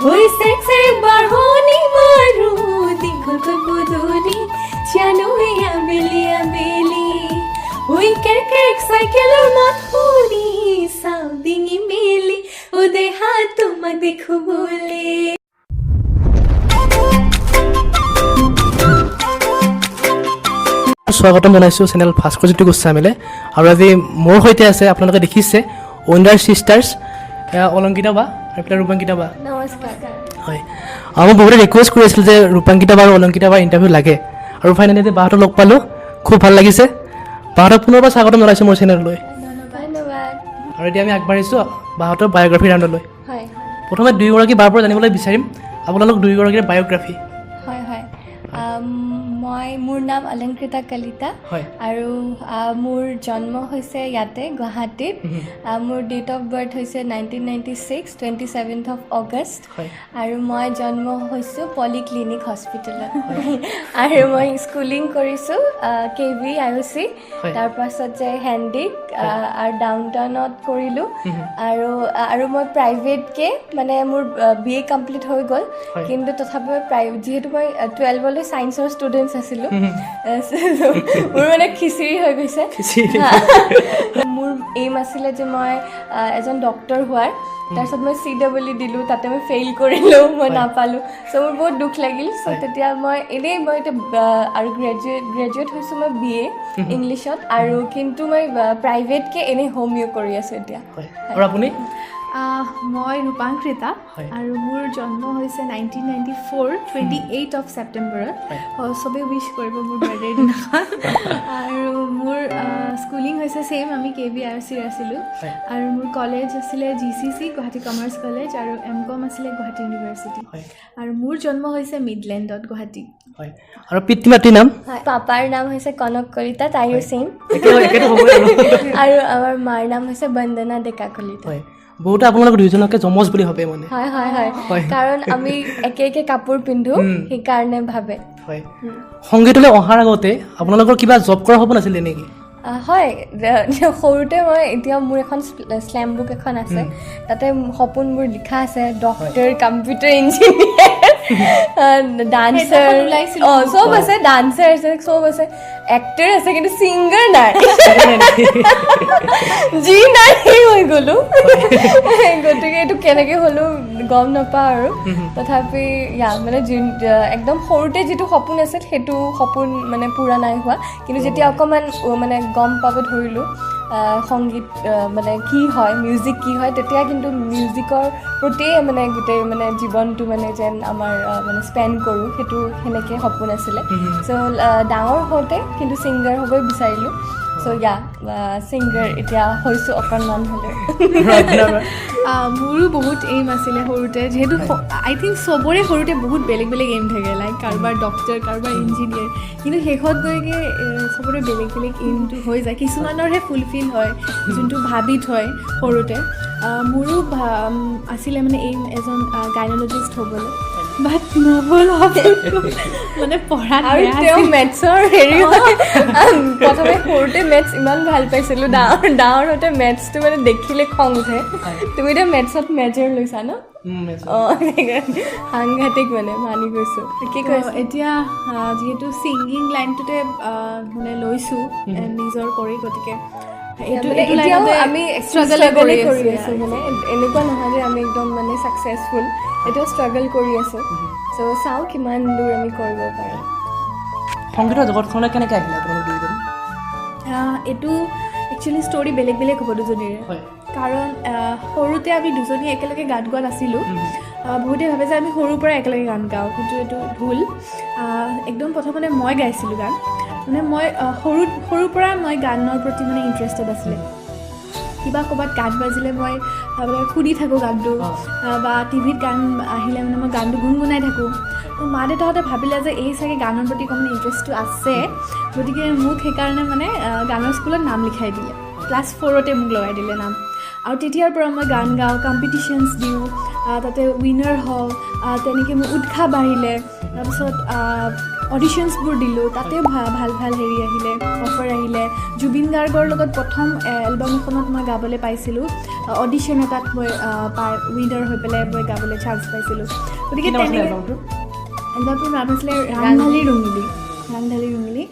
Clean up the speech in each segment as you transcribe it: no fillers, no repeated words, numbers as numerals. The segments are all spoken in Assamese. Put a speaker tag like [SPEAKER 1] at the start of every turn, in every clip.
[SPEAKER 1] ওই সেক্সে বাঢ়নি মাৰো দীঘল বদলি জানো আবেলি আবেলি ওই কেক সাইকেলৰ মাত শুনি চাওঁ ডিঙি মেলি ও দেহা তোমাক দেখো বুলি
[SPEAKER 2] স্বাগতম জনাইছোঁ চেনেল ভাস্কৰজ্যোতি গোস্বামীলে আৰু আজি মোৰ সৈতে আছে আপোনালোকে দেখিছে ৱণ্ডাৰ চিষ্টাৰ্ছ অলংকিতা বা আৰু ৰূপাংকিতা বা
[SPEAKER 1] নমস্কাৰ
[SPEAKER 2] হয় মই বহুতে ৰিকুৱেষ্ট কৰি আছিলোঁ যে ৰূপাংকিতা বা আৰু অলংকিতা বা ইণ্টাৰভিউ লাগে আৰু ফাইনেলি যে বাহঁতক লগ পালোঁ খুব ভাল লাগিছে বাহঁতক পুনৰবাৰ স্বাগতম জনাইছোঁ মোৰ চেনেললৈ
[SPEAKER 1] ধন্যবাদ
[SPEAKER 2] আৰু এতিয়া আমি আগবাঢ়িছোঁ বাহঁতৰ বায়'গ্ৰাফী ৰাউণ্ডলৈ
[SPEAKER 1] হয়
[SPEAKER 2] প্ৰথমে দুয়োগৰাকী বাৰ পৰা জানিবলৈ বিচাৰিম আপোনালোক দুয়োগৰাকীৰ বায়'গ্ৰাফী
[SPEAKER 1] হয় হয় মোৰ নাম অলংকৃতা কলিতা
[SPEAKER 2] হয়
[SPEAKER 1] আৰু মোৰ জন্ম হৈছে ইয়াতে গুৱাহাটীত মোৰ ডেট অফ বাৰ্থ হৈছে 1996 27th of August
[SPEAKER 2] হয়
[SPEAKER 1] আৰু মই জন্ম হৈছোঁ পলিক্লিনিক হস্পিটেলত আৰু মই স্কুলিং কৰিছোঁ KV IOC তাৰপাছত যে হেণ্ডিক আৰু ডাউন টাউনত কৰিলোঁ আৰু মই প্ৰাইভেটকৈ মানে মোৰ BA কমপ্লিট হৈ গ'ল কিন্তু তথাপিও যিহেতু মই 12লৈ ছায়েন্সৰ ষ্টুডেণ্টছ আছিলোঁ মোৰ মানে খিচিৰি হৈ গৈছে মোৰ এইম আছিলে যে মই এজন ডক্টৰ হোৱাৰ তাৰপিছত মই CW দিলোঁ তাতে মই ফেইল কৰিলোঁ মই নাপালোঁ চ' মোৰ বহুত দুখ লাগিল চ' তেতিয়া মই এতিয়া আৰু গ্ৰেজুৱেট হৈছোঁ মই BA ইংলিছত আৰু কিন্তু মই প্ৰাইভেটকৈ এনেই হোমিঅ' কৰি আছোঁ এতিয়া
[SPEAKER 2] আৰু আপুনি
[SPEAKER 3] মই ৰূপাংকৃতা আৰু মোৰ জন্ম হৈছে 1994 28 of September চবেই উইচ কৰিব মোৰ বাৰ্থডেৰ দিনাখন আৰু মোৰ স্কুলিং হৈছে ছেইম আমি KV IOC আছিলোঁ আৰু মোৰ কলেজ আছিলে GCC গুৱাহাটী কমাৰ্চ কলেজ আৰু MCOM আছিলে গুৱাহাটী ইউনিভাৰ্চিটি আৰু মোৰ জন্ম হৈছে মিডলেণ্ডত গুৱাহাটী
[SPEAKER 2] হয় আৰু পিতৃ মাতৃৰ নাম
[SPEAKER 1] পাপাৰ নাম হৈছে কনক কলিতা তাইৰো ছেইম আৰু আমাৰ মাৰ নাম হৈছে বন্দনা ডেকা কলিতা
[SPEAKER 2] বহুতে আপোনালোক দুইজনকে যমজ বুলি ভাবে মানে
[SPEAKER 1] হয় হয় হয় কাৰণ আমি একে একে কাপোৰ পিন্ধো সেইকাৰণে ভাবে
[SPEAKER 2] হয় সংগীতলৈ অহাৰ আগতে আপোনালোকৰ কিবা জব কৰা সপোন আছিলে নেকি
[SPEAKER 1] হয় সৰুতে মই এতিয়া মোৰ এখন স্লেম বুক এখন আছে তাতে সপোনবোৰ লিখা আছে ডক্টৰ কম্পিউটাৰ ইঞ্জিনিয়াৰ ডান্সাৰ চব আছে ডান্সাৰ আছে চব আছে এক্টৰ আছে কিন্তু ছিংগাৰ নাই যি নাই সেই হৈ গ'লোঁ গতিকে এইটো কেনেকৈ হ'লো গম নাপাওঁ আৰু তথাপি মানে একদম সৰুতে যিটো সপোন আছিল সেইটো সপোন মানে পূৰা নাই হোৱা কিন্তু যেতিয়া অকণমান মানে গম পাব ধৰিলোঁ সংগীত মানে কি হয় মিউজিক কি হয় তেতিয়া কিন্তু মিউজিকৰ প্ৰতিয়ে মানে গোটেই মানে জীৱনটো মানে যেন আমাৰ মানে স্পেণ্ড কৰোঁ সেইটো সেনেকৈ সপোন আছিলে চ' ডাঙৰ হওঁতে কিন্তু ছিংগাৰ হ'বই বিচাৰিলোঁ চ' ছিংগাৰ এতিয়া হৈছোঁ অকণমান হ'লেও
[SPEAKER 3] মোৰো বহুত এইম আছিলে সৰুতে যিহেতু আই থিংক চবৰে সৰুতে বহুত বেলেগ বেলেগ এইম থাকে লাইক কাৰোবাৰ ডক্টৰ কাৰোবাৰ ইঞ্জিনিয়াৰ কিন্তু শেষত গৈকে চবৰে বেলেগ বেলেগ এইমটো হৈ যায় কিছুমানৰহে ফুলফিল হয় যোনটো ভাবি থয় সৰুতে মোৰো আছিলে মানে এইম এজন গাইনলজিষ্ট হ'বলৈ বাট নহ'ল মানে পঢ়াত
[SPEAKER 1] আৰু তেওঁ মেথছৰ হেৰি প্ৰথমে সৰুতে মেথছ ইমান ভাল পাইছিলোঁ ডাঙৰ হওঁতে মেথছটো মানে দেখিলে খং উঠে তুমি এতিয়া মেথছত মেজৰ লৈছা ন সাংঘাতিক মানে মানি গৈছোঁ কি কৈছোঁ
[SPEAKER 3] এতিয়া যিহেতু ছিংগিং লাইনটোতে মানে লৈছোঁ নিজৰ কৰি গতিকে
[SPEAKER 1] এতিয়াও আমি ষ্ট্ৰাগল কৰি আছোঁ মানে এনেকুৱা নহয় যে আমি একদম মানে ছাকচেছফুল এতিয়াও ষ্ট্ৰাগল কৰি আছোঁ চ' চাওঁ কিমান দূৰ আমি কৰিব পাৰোঁ
[SPEAKER 2] সংগীতৰ জগতখনলৈ কেনেকৈ আহিলে আপোনালোক দুয়োজন
[SPEAKER 3] এইটো একচুৱেলি ষ্টৰি বেলেগ বেলেগ হ'ব দুজনীৰে কাৰণ সৰুতে আমি দুজনী একেলগে গান গোৱা নাছিলোঁ বহুতে ভাবে যে আমি সৰুৰ পৰা একেলগে গান গাওঁ কিন্তু এইটো ভুল একদম প্ৰথমতে মই গাইছিলোঁ গান মানে মই সৰুৰ পৰা মই গানৰ প্ৰতি মানে ইণ্টাৰেষ্টেড আছিলে কিবা ক'ৰবাত গান বাজিলে মই মানে শুনি থাকোঁ গানটো বা টিভিত গান আহিলে মানে মই গানটো গুণগুণাই থাকোঁ মা দেউতাহঁতে ভাবিলে যে এই চাগে গানৰ প্ৰতি অকণমান ইণ্টাৰেষ্টটো আছে গতিকে মোক সেইকাৰণে মানে গানৰ স্কুলত নাম লিখাই দিলে ক্লাছ 4তে মোক লগাই দিলে নাম আৰু তেতিয়াৰ পৰা মই গান গাওঁ কম্পিটিশ্যনছ দিওঁ তাতে উইনাৰ হওঁ তেনেকৈ মোৰ উৎসাহ বাঢ়িলে তাৰপিছত অডিশ্যনছবোৰ দিলোঁ তাতেও ভাল ভাল হেৰি আহিলে অফাৰ আহিলে জুবিন গাৰ্গৰ লগত প্ৰথম এলবাম এখনত মই গাবলৈ পাইছিলোঁ অডিশ্যন এটাত মই উইনাৰ হৈ পেলাই মই গাবলৈ চান্স পাইছিলোঁ গতিকে তেনেকৈ এলবামটোৰ নাম আছিলে ৰাংঢালী ৰঙিলী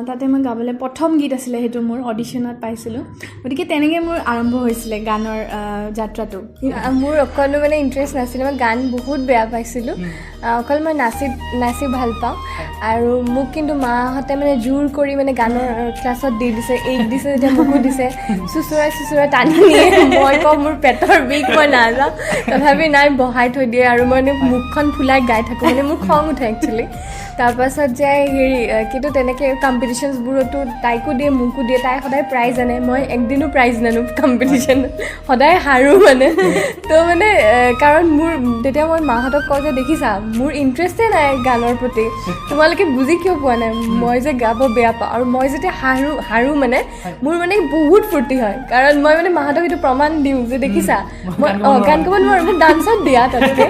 [SPEAKER 3] তাতে মই গাবলৈ প্ৰথম গীত আছিলে সেইটো মোৰ অডিশ্যনত পাইছিলোঁ গতিকে তেনেকৈ মোৰ আৰম্ভ হৈছিলে গানৰ যাত্ৰাটো
[SPEAKER 1] মোৰ অকলো মানে ইণ্টাৰেষ্ট নাছিলে মই গান বহুত বেয়া পাইছিলোঁ অকল মই নাচি ভাল পাওঁ আৰু মোক কিন্তু মাহঁতে মানে জোৰ কৰি মানে গানৰ ক্লাছত দি দিছে দিছে যেতিয়া মোকো দিছে চুচুৰাই টানি নিয়ে মই কওঁ মোৰ পেটৰ বিষ মই নাযাওঁ তথাপি নাই বহাই থৈ দিয়ে আৰু মই মুখখন ফুলাই গাই থাকোঁ মানে মোৰ খং উঠে একচুৱেলি তাৰপাছত যে হেৰি কিন্তু তেনেকৈ কম্পিটিশ্যনছবোৰতো তাইকো দিয়ে মোকো দিয়ে তাই সদায় প্ৰাইজ আনে মই একদিনো প্ৰাইজ নানো কম্পিটিশ্যনত সদায় হাৰোঁ মানে তো মানে কাৰণ মোৰ তেতিয়া মই মাহঁতক কওঁ যে দেখিছা মোৰ ইণ্টাৰেষ্টেই নাই গানৰ প্ৰতি তোমালোকে বুজি কিয় পোৱা নাই মই যে গাব বেয়া পাওঁ আৰু মই যেতিয়া হাৰোঁ মানে মোৰ মানে বহুত ফূৰ্তি হয় কাৰণ মই মানে মাহঁতক এইটো প্ৰমাণ দিওঁ যে দেখিছা মই গান গাব নোৱাৰোঁ মোক ডান্সত দিয়া তাতকৈ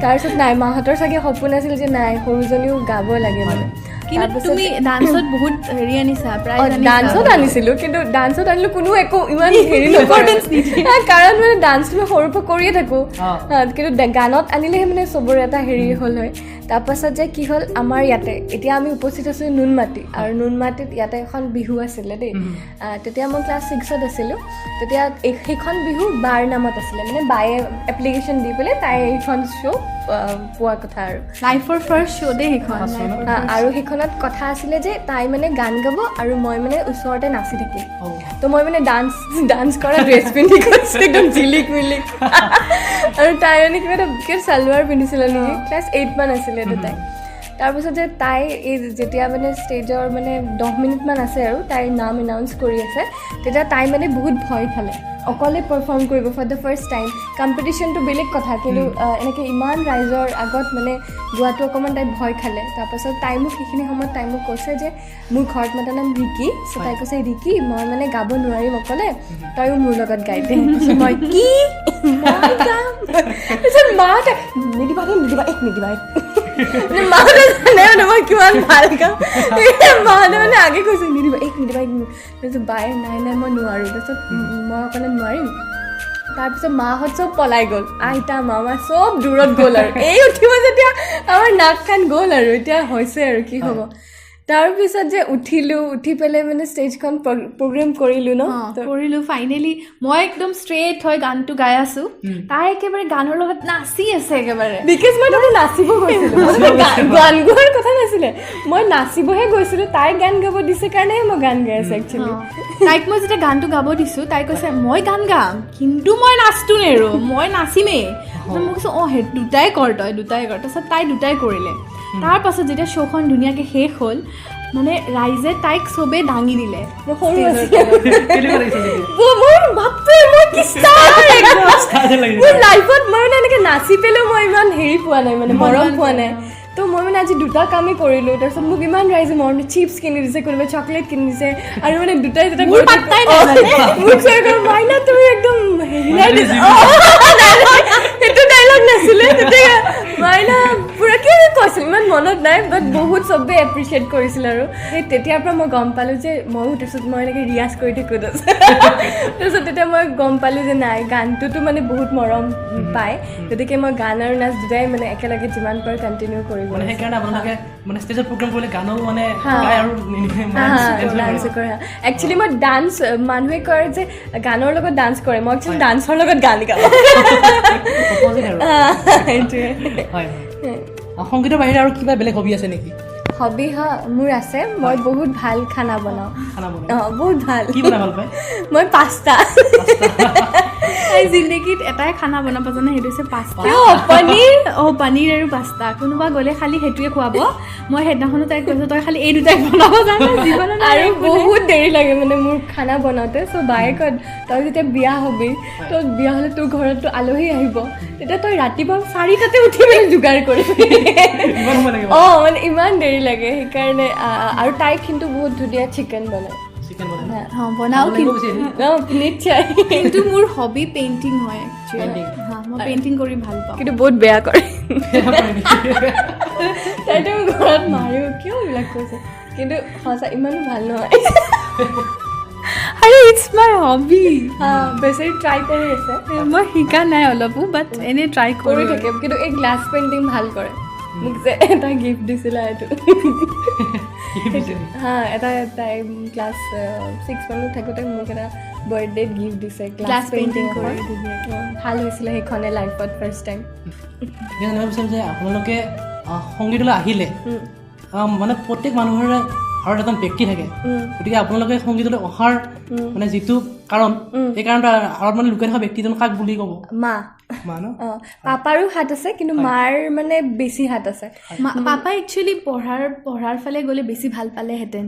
[SPEAKER 1] তাৰপিছত নাই মাহঁতৰ চাগে সপোন আছিল যে নাই সৰুজনীও গাব লাগে মানে
[SPEAKER 3] কিন্তু তুমি ডান্সত বহুত হেৰি আনিছা প্ৰায়
[SPEAKER 1] ডান্সত আনিছিলোঁ কিন্তু ডান্সত আনিলোঁ কোনো একো ইমান হেৰি নকৰে কাৰণ মানে ডান্সটো মই সৰুৰ পৰা কৰিয়ে থাকোঁ কিন্তু গানত আনিলেহে মানে চবৰে এটা হেৰি হ'ল হয় তাৰপাছত যে কি হ'ল আমাৰ ইয়াতে এতিয়া আমি উপস্থিত আছোঁ নুনমাটি আৰু নুনমাটিত ইয়াতে এখন বিহু আছিলে দেই তেতিয়া মই ক্লাছ 6ত আছিলোঁ তেতিয়া সেইখন বিহু বাৰ নামত আছিলে মানে বায়ে এপ্লিকেশ্যন দি পেলাই তাই এইখন শ্ব' পোৱা কথা আৰু
[SPEAKER 3] লাইফৰ ফাৰ্ষ্ট শ্ব' দেই সেইখন
[SPEAKER 1] আৰু সেইখনত কথা আছিলে যে তাই মানে গান গাব আৰু মই মানে ওচৰতে নাচি থাকিম তো মই মানে ডান্স কৰা ড্ৰেছ পিন্ধি গৈছোঁ একদম জিলিক মিলিক আৰু তাই মানে কিবা চালৱাৰ পিন্ধিছিলে নেকি ক্লাছ 8 মান আছিলে তাই তাৰপিছত যে তাই এই যেতিয়া মানে ষ্টেজৰ মানে 10 মিনিটমান আছে আৰু তাইৰ নাম এনাউন্স কৰি আছে তেতিয়া তাই মানে বহুত ভয় খালে অকলে পাৰফৰ্ম কৰিব ফৰ দ্য ফাৰ্ষ্ট টাইম কম্পিটিশ্যনটো বেলেগ কথা কিন্তু এনেকৈ ইমান ৰাইজৰ আগত মানে গোৱাটো অকণমান তাই ভয় খালে তাৰপাছত তাই মোক সেইখিনি সময়ত তাই মোক কৈছে যে মোৰ ঘৰত মাতাৰ নাম ৰিকি চ' তাই কৈছে ৰিকি মই মানে গাব নোৱাৰিম অকলে তইও মোৰ লগত গাই দে মই কি মই গাম তাৰপিছত মাহঁতে নিদিবা মানে মাহঁতে জানে মানে মই কিমান ভাল গাম মাহঁতে মানে আগে কৈছে নিদিবা তাৰপিছত বায়ে নাই মই নোৱাৰোঁ তাৰপিছত মই অকলে নোৱাৰিম তাৰপিছত মাহঁত চব পলাই গ'ল আইতা মামা চব দূৰত গ'ল আৰু এই উঠিব যেতিয়া আমাৰ নাক কাণ গ'ল আৰু এতিয়া হৈছে আৰু কি হ'ব তাৰপিছত যে উঠি পেলাই মানে ষ্টেজখন প্ৰগ্ৰেম কৰিলোঁ
[SPEAKER 3] কৰিলোঁ ফাইনেলি মই একদম ষ্ট্ৰেইট হৈ গানটো গাই আছোঁ তাই একেবাৰে গানৰ লগত নাচি আছে একেবাৰে
[SPEAKER 1] বিকজ মই তাতে নাচিব গৈছিলোঁ গান গোৱাৰ কথা নাছিলে মই নাচিবহে গৈছিলোঁ তাই গান গাব দিছে কাৰণেহে মই গান গাই আছোঁ একচুৱেলি
[SPEAKER 3] তাইক মই যেতিয়া গানটো গাব দিছোঁ তাই কৈছে মই গান গাম কিন্তু মই নাচটো নেৰোঁ মই নাচিমেই মই কৈছোঁ সেই দুটাই কৰ তাৰপিছত তাই দুটাই কৰিলে তাৰপাছত যেতিয়া শ্ব'খন ধুনীয়াকৈ শেষ হ'ল মানে ৰাইজে তাইক চবেই দাঙি দিলে মোৰ লাইফত মই মানে এনেকৈ নাচি পেলাইও মই ইমান হেৰি পোৱা নাই মানে মৰম পোৱা নাই তো মই মানে আজি দুটা কামেই কৰিলোঁ তাৰপিছত মোক ইমান ৰাইজে মৰম চিপছ কিনি দিছে কোনোবাই চকলেট কিনি দিছে আৰু মানে দুটাই মাইনা তুমি একদম সেইটো ডাইলগ নাছিলে তেতিয়া মাইনা পুৰা কি কৈছিল ইমান মনত নাই বাট বহুত চবেই এপ্ৰিচিয়েট কৰিছিল আৰু সেই তেতিয়াৰ পৰা মই গম পালোঁ যে ময়ো তাৰপিছত মই এনেকৈ ৰিয়াজ কৰি থাকোঁ তাৰপিছত তেতিয়া মই গম পালোঁ যে নাই গানটোতো মানে বহুত মৰম পায় গতিকে মই গান আৰু নাচ দুটাই মানে একেলগে যিমান পাৰোঁ কণ্টিনিউ কৰিব একচুৱেলি মই ডান্স মানুহে কয় যে গানৰ লগত ডান্স কৰে মই একচুৱেলি ডান্সৰ লগত গান গাওঁ
[SPEAKER 2] সংগীতৰ বাহিৰে আৰু কিবা বেলেগ হবি আছে নেকি
[SPEAKER 1] হবি মোৰ আছে মই বহুত ভাল খানা বনাওঁ বহুত ভাল মই পাস্তা
[SPEAKER 3] জিন্দগীত এটাই খানা বনাব জানে সেইটো হৈছে পাস্তা পনীৰ আৰু পাস্তা কোনোবা গ'লে খালি সেইটোৱে খুৱাব মই সেইদিনাখনো তাইক কৈছোঁ তই খালি এই দুটাই বনাব জানো জীৱনত
[SPEAKER 1] আৰু বহুত দেৰি লাগে মানে মোৰ খানা বনাওঁতে চ' বায়ে কয় তই যেতিয়া বিয়া হবি তই বিয়া হ'লে তোৰ ঘৰততো আলহী আহিব তেতিয়া তই ৰাতিপুৱা 4টাতে উঠি মেলি যোগাৰ কৰিবি মানে ইমান দেৰি লাগে সেইকাৰণে আৰু তাই কিন্তু বহুত ধুনীয়া চিকেন বনায়
[SPEAKER 3] বনাওঁ
[SPEAKER 1] নিশ্চয়
[SPEAKER 3] কিন্তু মোৰ হবি পেইণ্টিং হয় মই পেইণ্টিং কৰি ভাল পাওঁ
[SPEAKER 1] কিন্তু বহুত বেয়া কৰে তাইতো ঘৰত মাৰিও কিয় এইবিলাক কৈছে কিন্তু সঁচা ইমানো ভাল নহয়
[SPEAKER 3] আৰে ইটছ মাই হবি
[SPEAKER 1] বেছি ট্ৰাই কৰি আছে
[SPEAKER 3] মই শিকা নাই অলপো বাট এনেই ট্ৰাই
[SPEAKER 1] কৰি
[SPEAKER 3] কৰি
[SPEAKER 1] থাকে কিন্তু এই গ্লাছ পেইণ্টিং ভাল কৰে মোক যে এটা গিফ্ট দিছিলে এইটো হা এটা তাই ক্লাছ 6 মানত থাকোঁতে মোক এটা বাৰ্থডেত গিফ্ট দিছে
[SPEAKER 3] গ্লাছ পেইণ্টিং কৰি
[SPEAKER 1] ভাল হৈছিলে সেইখনে লাইফত ফাৰ্ষ্ট টাইম
[SPEAKER 2] এতিয়া জানিব বিচাৰিম যে আপোনালোকে সংগীতলৈ আহিলে মানে প্ৰত্যেক মানুহৰে ঘৰত এজন ব্যক্তি থাকে গতিকে আপোনালোকে সংগীতলৈ অহাৰ মানে যিটো কাৰণ এই কাৰণটো আৰু মানে লুকাই থকা ব্যক্তিজন কাক বুলি ক'ব
[SPEAKER 1] মা
[SPEAKER 2] মা ন
[SPEAKER 1] পাপাৰো হাত আছে কিন্তু মাৰ মানে বেছি হাত আছে
[SPEAKER 3] পাপাই একচুৱেলি পঢ়াৰ ফালে গ'লে বেছি ভাল পালেহেঁতেন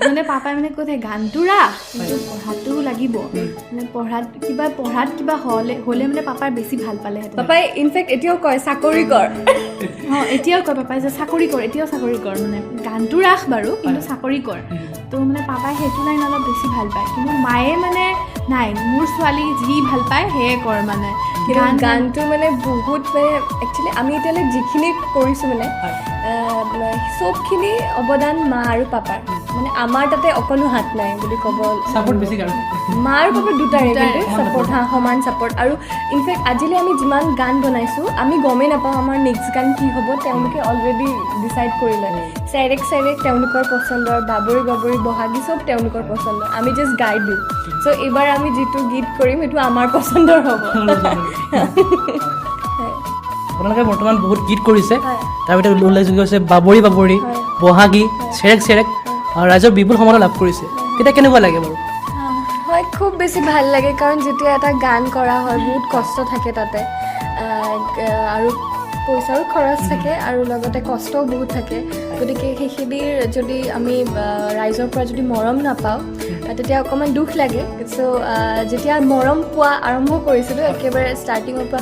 [SPEAKER 3] মানে পাপাই মানে কৈ থাকে গানটো ৰাখ কিন্তু পঢ়াটো লাগিব মানে পঢ়াত কিবা হ'লে মানে পাপাই বেছি ভাল পালেহেঁতেন
[SPEAKER 1] পাপাই ইনফেক্ট এতিয়াও কয় চাকৰি কৰ
[SPEAKER 3] এতিয়াও কয় পাপাই যে চাকৰি কৰ এতিয়াও চাকৰি কৰ মানে গানটো ৰাখ বাৰু কিন্তু চাকৰি কৰ তো মানে পাপাই সেইটো লাইন অলপ বেছি ভাল পায় কিন্তু মায়ে মানে নাই মোৰ ছোৱালী যি ভাল পায় সেয়ে কৰ মানে
[SPEAKER 1] গানটো মানে বহুত মানে একচুৱেলি আমি এতিয়ালৈ যিখিনি কৰিছোঁ মানে চবখিনি অৱদান মা আৰু পাপাৰ মানে আমাৰ তাতে অকণো হাত নাই বুলি ক'ব
[SPEAKER 2] ছাপোৰ্ট বেছি কাৰণ
[SPEAKER 1] মা আৰু পাপাৰ দুটাৰে ছাপোৰ্ট সমান ছাপোৰ্ট আৰু ইনফেক্ট আজিলৈ আমি যিমান গান বনাইছোঁ আমি গমেই নাপাওঁ আমাৰ নেক্সট গান কি হ'ব তেওঁলোকে অলৰেডি ডিচাইড কৰি লয় চাইৰেক তেওঁলোকৰ পচন্দৰ বাবৰি বহাগী চব তেওঁলোকৰ পচন্দৰ আমি জাষ্ট গাই দিওঁ চ' এইবাৰ আমি যিটো গীত কৰিম সেইটো আমাৰ পচন্দৰ হ'ব
[SPEAKER 2] আপোনালোকে বৰ্তমান বহুত গীত কৰিছে তাৰ ভিতৰত উল্লেখযোগ্য হৈছে বাবৰি বহাগী চেৰেক ৰাইজৰ বিপুল সমাদৰ লাভ কৰিছে তেতিয়া কেনেকুৱা লাগে বাৰু
[SPEAKER 1] হয় খুব বেছি ভাল লাগে কাৰণ যেতিয়া এটা গান কৰা হয় বহুত কষ্ট থাকে তাতে আৰু পইচাৰো খৰচ থাকে আৰু লগতে কষ্টও বহুত থাকে গতিকে সেইখিনিৰ যদি আমি ৰাইজৰ পৰা যদি মৰম নাপাওঁ তেতিয়া অকণমান দুখ লাগে চ' যেতিয়া মৰম পোৱা আৰম্ভ কৰিছিলোঁ একেবাৰে ষ্টাৰ্টিঙৰ পৰা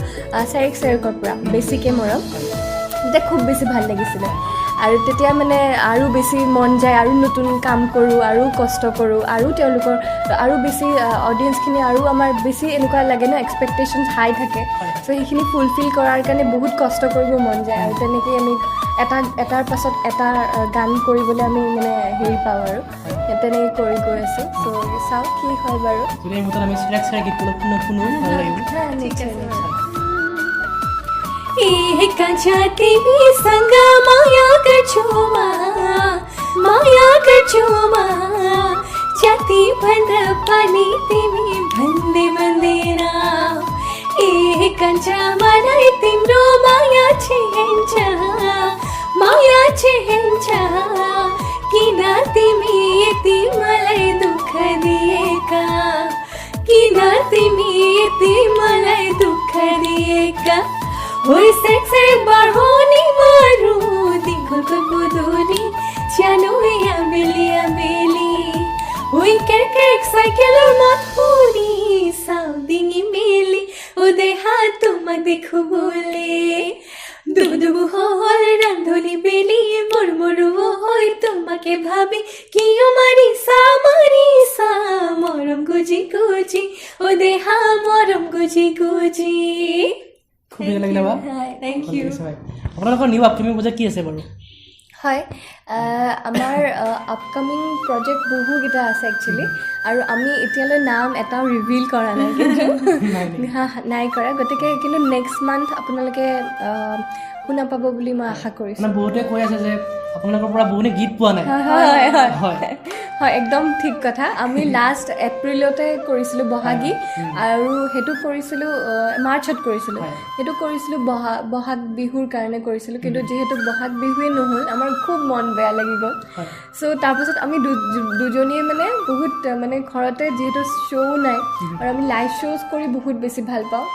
[SPEAKER 1] চেৰেকৰ পৰা বেছিকৈ মৰম তেতিয়া খুব বেছি ভাল লাগিছিলে আৰু তেতিয়া মানে আৰু বেছি মন যায় আৰু নতুন কাম কৰোঁ আৰু কষ্ট কৰোঁ আৰু তেওঁলোকৰ আৰু বেছি অডিয়েঞ্চখিনি আৰু আমাৰ বেছি এনেকুৱা লাগে ন এক্সপেক্টেশ্যনছ হাই থাকে চ' সেইখিনি ফুলফিল কৰাৰ কাৰণে বহুত কষ্ট কৰিব মন যায় আৰু তেনেকৈ আমি এটাৰ পাছত এটা গান কৰিবলৈ আমি মানে হেৰি পাওঁ আৰু তেনেকৈ কৰি গৈ আছোঁ চ' চাওঁ কি হয় বাৰু
[SPEAKER 2] আমি চেৰেক গীতটো শুনো ভাল লাগিব
[SPEAKER 1] एक जाती भी संग माया कर छुमा जाती बंद पानी तिमी बंदे बंदेरा एक जमाना तिम्रो माया छेहन्छ किन तिमी यति मलाई दुःख दिएका किन तिमी यति मलाई दुःख दिएका ओइ सेक्से बढोनी मारु दिगोको बुदुनी ज्यानो या बेली ओइ केक साइकेलर मथुनी साउदिङी मेली ओदे हातमा देखु बोले दुबुदुबु होल रांधोली बेली मुरमुरु होय তোমাকে ভাবি কিয় মারিসা মরম গুজি ও দেহা মরম গুজি
[SPEAKER 2] খুব ভাল লাগিলে বা
[SPEAKER 1] থেংক ইউ
[SPEAKER 2] আপোনালোকৰ নিউ আপকামিং প্ৰজেক্ট কি আছে বাৰু
[SPEAKER 1] হয় আমাৰ আপকামিং প্ৰজেক্ট বহুকেইটা আছে একচুৱেলি আৰু আমি এতিয়ালৈ নাম এটাও ৰিভিল কৰা নাই কিন্তু নাই কৰা গতিকে কিন্তু নেক্সট মান্থ আপোনালোকে শুনা পাব বুলি মই আশা কৰিছোঁ
[SPEAKER 2] মানে বহুতে কৈ আছে যে আপোনালোকৰ পৰা বহুখিনি গীত পোৱা নাই
[SPEAKER 1] হয় একদম ঠিক কথা আমি লাষ্ট এপ্ৰিলতে কৰিছিলোঁ বহাগী আৰু সেইটো কৰিছিলোঁ মাৰ্চত কৰিছিলোঁ সেইটো কৰিছিলোঁ বহাগ বিহুৰ কাৰণে কৰিছিলোঁ কিন্তু যিহেতু বহাগ বিহুৱে নহ'ল আমাৰ খুব মন বেয়া লাগি গ'ল চ' তাৰপাছত আমি দুজনীয়ে মানে বহুত মানে ঘৰতে যিহেতু শ্ব' নাই আৰু আমি লাইভ শ্ব'জ কৰি বহুত বেছি ভাল পাওঁ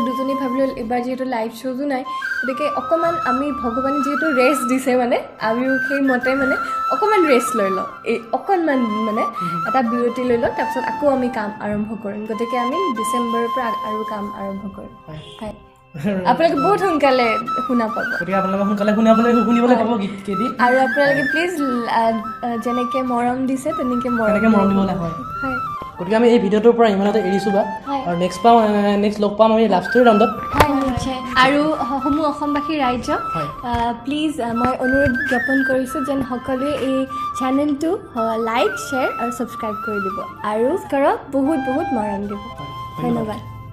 [SPEAKER 1] দুজনী ভাবিলোঁ এইবাৰ যিহেতু লাইভ শ্ব'জো নাই গতিকে অকণমান আমি ভগৱানে যিহেতু ৰেষ্ট দিছে মানে আমিও সেইমতে মানে অকণমান ৰেষ্ট লৈ লওঁ এই অকণমান মানে এটা বিৰতি লৈ লওঁ তাৰপিছত আকৌ আমি কাম আৰম্ভ কৰিম গতিকে আমি ডিচেম্বৰৰ পৰা আৰু কাম আৰম্ভ কৰিম হয় আপোনালোকে বহুত সোনকালে শুনা পাব
[SPEAKER 2] গতিকে আপোনালোকে সোনকালে শুনিবলৈ পাব গীতকেইটি
[SPEAKER 1] আৰু আপোনালোকে প্লিজ যেনেকৈ মৰম দিছে তেনেকৈ মৰম
[SPEAKER 2] দিবলৈ হয়
[SPEAKER 1] হয়
[SPEAKER 2] গতিকে আমি এই ভিডিঅ'টোৰ পৰা ইমানতে এৰিছোঁ বা আৰু নেক্সট লগ পাম আমি লাভ ষ্টৰী ৰাউণ্ডত
[SPEAKER 1] নিশ্চয় আৰু সমূহ অসমবাসী ৰাইজ প্লিজ মই অনুৰোধ জ্ঞাপন কৰিছোঁ যেন সকলোৱে এই চেনেলটো লাইক শ্বেয়াৰ আৰু ছাবস্ক্ৰাইব কৰি দিব আৰু কৰক বহুত বহুত মৰম দিব ধন্যবাদ